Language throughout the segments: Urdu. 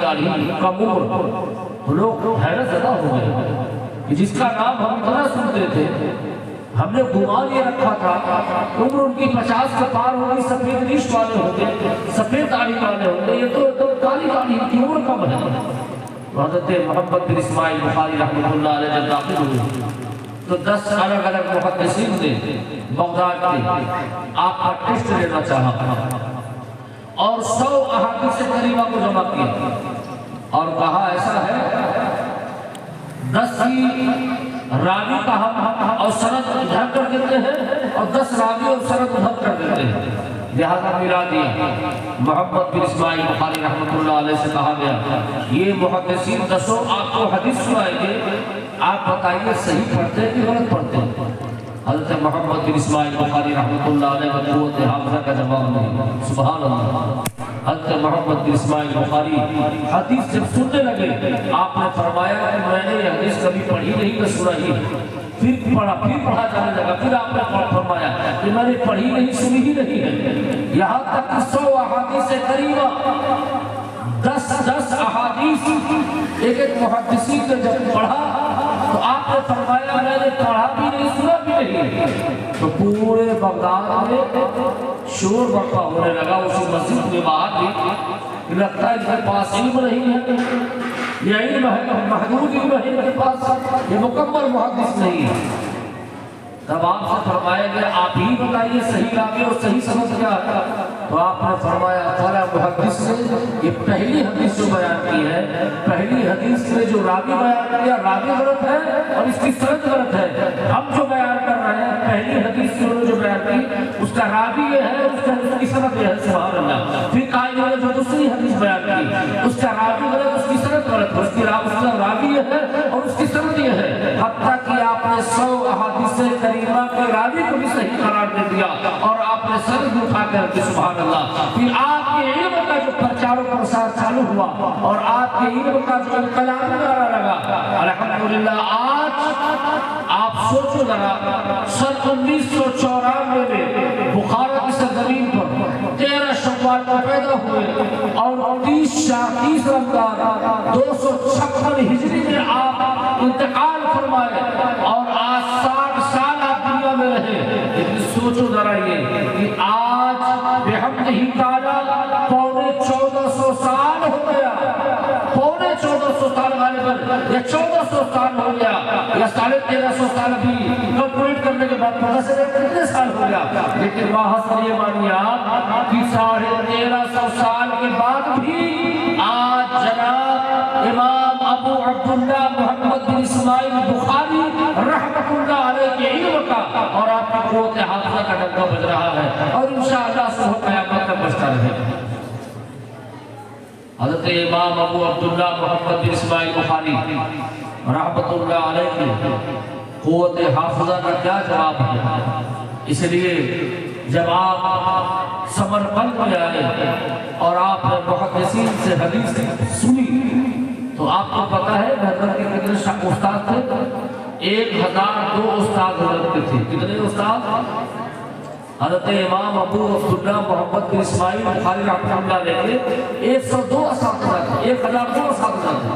داڑھی کم عمر، تو لوگ حیرت زدہ ہو گئے کہ جس کا نام ہم اتنا سنتے تھے، ہم نے گمان یہ رکھا تھا عمر ان کی 50 کے پار ہوگی، سفید ریش والے ہوتے، سفید داڑھی والے ہوتے، یہ تو کالی داڑھی کی عمر کم ہے۔ حضرت محمد بن اسماعیل بخاری رحمۃ اللہ علیہ جب داخل ہوئے تو 10 الگ الگ محدثین نے بغداد کے آپ کا ٹیسٹ لینا چاہا اور 100 احادیث کریمہ کو جمع کیا اور کہا ایسا ہے 10 کی راوی کا ہم اور سند ادھر کر دیتے ہیں اور 10 راوی اور سند ادھر کر دیتے ہیں، لہذا ملا دیا۔ محمد بن اسماعیل بخاری رحمۃ اللہ علیہ سے کہا گیا یہ محدثین 10 آپ کو حدیث سنائیں گے، آپ بتائیے صحیح پڑھتے ہیں کہ غلط پڑھتے ہیں؟ حضرت محمد بن اسماعیل بخاری رحمۃ اللہ علیہ و قوت حافظہ کا جواب نہیں، سبحان اللہ۔ حضرت محمد بن اسماعیل بخاری حدیث جب سننے لگے آپ نے فرمایا کہ میں نے یہ حدیث کبھی پڑھی نہیں نہ سنائی، پھر پڑھا جانے لگا، پھر آپ نے فرمایا کہ میں نے پڑھی نہیں سنی ہی نہیں ہے، یہاں تک کہ 100 احادیث کریمہ 10 احادیث ایک محدثین نے جب پڑھا تو آپ نے فرمایا میں نے پڑھا بھی نہیں سنا بھی نہیں، تو پورے بغداد میں شور برپا ہونے لگا، اسی مسجد میں باہر بھی لگتا ہے اس کے پاس علم نہیں ہے، یہ علم ہے محدود علم ہے ان کے پاس، یہ مکمل محدث نہیں ہے۔ تب آپ سے فرمایا گیا آپ ہی بتائیے صحیح راوی اور صحیح سند کیا ہے؟ تو آپ نے فرمایا فلاں محدث نے یہ پہلی حدیث جو بیان کی ہے، پہلی حدیث نے جو راوی بیان کیا راوی غلط ہے اور اس کی سند غلط ہے، ہم جو بیان کر رہے ہیں پہلی حدیث جو بیان کی اس کا راوی یہ ہے اور اس کی سند یہ ہے، سبحان اللہ۔ پھر کہا جو دوسری حدیث بیان کی اس کا راوی غلط، اس کی سند غلط، اس کا راوی یہ ہے اور اس کی سند یہ ہے، حتیٰ کہ آپ نے 100 احادیث کریمہ کے راوی کو بھی صحیح قرار دے دیا اور آپ نے سند اٹھا کر کے سبحان اللہ۔ پھر آپ کے علم کا جو پرچار و پرسار چالو ہوا اور آپ کے علم کا جو انقلابی نعرہ لگا، الحمدللہ آج آپ سوچو ذرا سن 1994 میں بخارا کی سرزمین پر 13 شوال کو پیدا ہوئے اور 30 رمضان 256 ہجری میں آپ انتقال فرمائے اور آج 60 سال آپ دنیا میں رہے، لیکن سوچو ذرا یہ کہ آج بحمدہ تعالیٰ پونے 1400 سال ہو گیا، پونے 1400 سال غالباً یا 1400 سال ہو گیا یا 1350 سال بھی کمپلیٹ کرنے کے بعد پتہ سے کتنے سال ہو گیا، لیکن محض یہ مانیے آپ کہ 1350 سال کے بعد بھی آج جناب امام ابو عبداللہ محمد بن اسماعیل بخاری رحمۃ اللہ علیہ کے علم کا اور آپ کی قوت حافظہ کا ڈنکا بج رہا ہے اور انشاءاللہ صبح قیامت تک بجتا رہے۔ حضرت امام ابو عبداللہ محمد بن اسماعیل بخاری رحمۃ اللہ علیہ کی قوت حافظہ کا کیا جواب ہے؟ اس لیے جب آپ سمرقند میں آئے اور آپ نے محدثین سے حدیث سنی تو آپ کو پتہ ہے بہتر کے کتنے استاد تھے؟ 1002 استاد حضرت کے تھے۔ کتنے استاد؟ حضرت امام ابو عبداللہ محمد بن اسماعیل بخاری رحمۃ اللہ علیہ کے 102 اساتذہ تھے، 1002 اساتذہ تھے،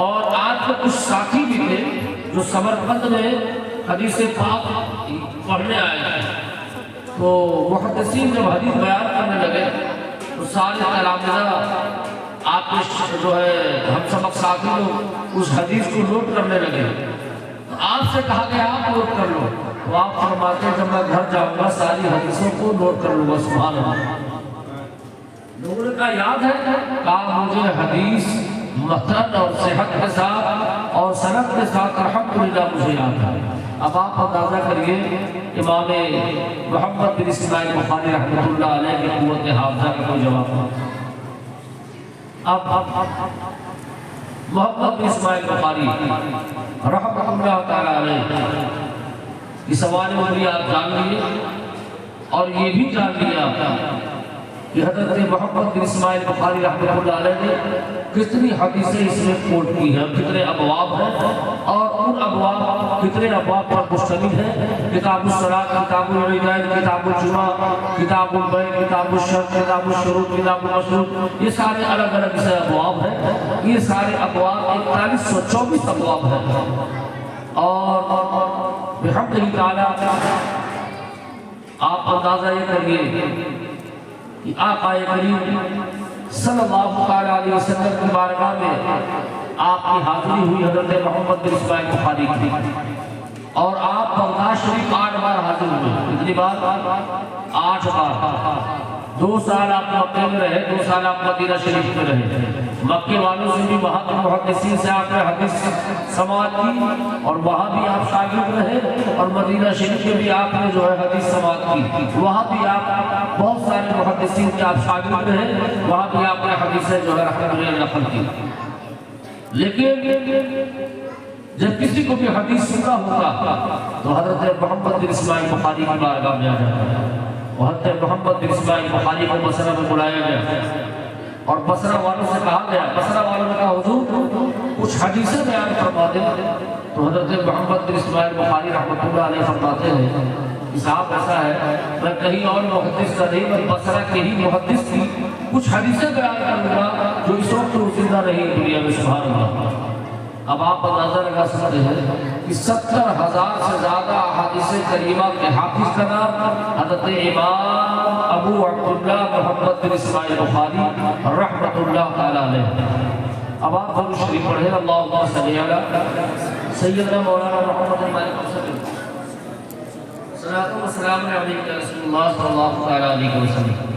اور آج کے کچھ ساتھی بھی تھے جو سمرقند میں حدیث پاک پڑھنے آئے ہیں۔ تو محدثین جب حدیث بیان کرنے لگے تو سارے تلامذہ آپ کے جو ہے ہم سبق ساتھی لوگ اس حدیث کو نوٹ کرنے لگے، تو آپ سے کہا گیا آپ نوٹ کر لو، تو آپ فرماتے ہیں جب میں گھر جاؤں گا ساری حدیثوں کو نوٹ کر لوں گا، سبحان اللہ۔ لوگوں نے کہا یاد ہے؟ کہا مجھے حدیث متن اور صحت کے ساتھ اور سند کے ساتھ الحمدللہ مجھے یاد ہے۔ اب آپ اندازہ کریے امام محمد بن اسماعیل بخاری رحمۃ اللہ علیہ کی قوت حافظہ کا کوئی جواب نہیں۔ اب محمد بن اسماعیل بخاری رحمۃ اللہ تعالی علیہ کی سوال مجھے آپ جان لیے اور یہ بھی جان لیا کہ حضرت محمد بن اسماعیل بخاری رحمۃ اللہ علیہ نے کتنی حدیثیں اس میں کوٹ کی ہیں، کتنے ابواب ہیں اور ان ابواب کتنے ابواب پر مشتمل ہیں۔ کتاب الصلاۃ، کتاب العیدین، کتاب الجمعہ، کتاب البیع، کتاب الشرط، کتاب الشروط، کتاب المشروط، یہ سارے الگ الگ سے ابواب ہیں۔ یہ سارے ابواب 4124 ابواب ہیں، اور بحمدہ تعالی آپ اندازہ یہ کریے کہ آقا کریم صلی اللہ علیہ وسلم کی بارگاہ میں آپ کی حاضری ہوئی حضرت محمد بن اسماعیل بخاری کی، اور آپ بغداد شریف 8 بار حاضر ہوئے۔ کتنی بار؟ 8 بار۔ 2 سال آپ مکے میں رہے، 2 سال آپ مدینہ شریف میں رہے۔ مکے والوں سے بھی وہاں کے محدثین سے آپ نے حدیث سماعت کی، اور وہاں بھی آپ شاگرد رہے، اور مدینہ شریف میں بھی آپ نے جو ہے حدیث سماعت کی، وہاں بھی آپ بہت سارے محدثین کے آپ شاگرد رہے، وہاں بھی آپ نے حدیثیں جو ہے رحمۃ اللہ نقل کی۔ لیکن جب کسی کو بھی حدیث سننا ہوگا تو حضرت محمد بن اسماعیل بخاری کی بارگاہ میں آ جاتا ہے۔ حضرت محمد بن اسماعیل بخاری کو بصرہ میں بلایا گیا، اور بصرہ والوں سے کہا گیا، بصرہ والوں نے کہا حضور کچھ حدیثیں بیان فرما دیں، تو حضرت محمد بن اسماعیل بخاری رحمۃ اللہ علیہ فرماتے ہیں کہ صاحب ایسا ہے، میں کہیں اور محدث کا نہیں، میں بصرہ کے ہی محدث کی کچھ حدیثیں بیان کروں گا جو اس وقت زندہ رہی دنیا میں، سبحان اللہ۔ اب آپ اندازہ لگا سکتے ہیں کہ 70,000 سے زیادہ احادیث کریمہ کے حافظ کا نام حضرت امام ابو عبداللہ محمد بن اسماعیل بخاری رحمۃ اللہ تعالی علیہ۔ اب آپ درود شریف پڑھیں، اللہم صلی علی سیدنا مولانا محمد صلاۃ و سلام علیہ رسول اللہ صلی اللہ علیہ وسلم۔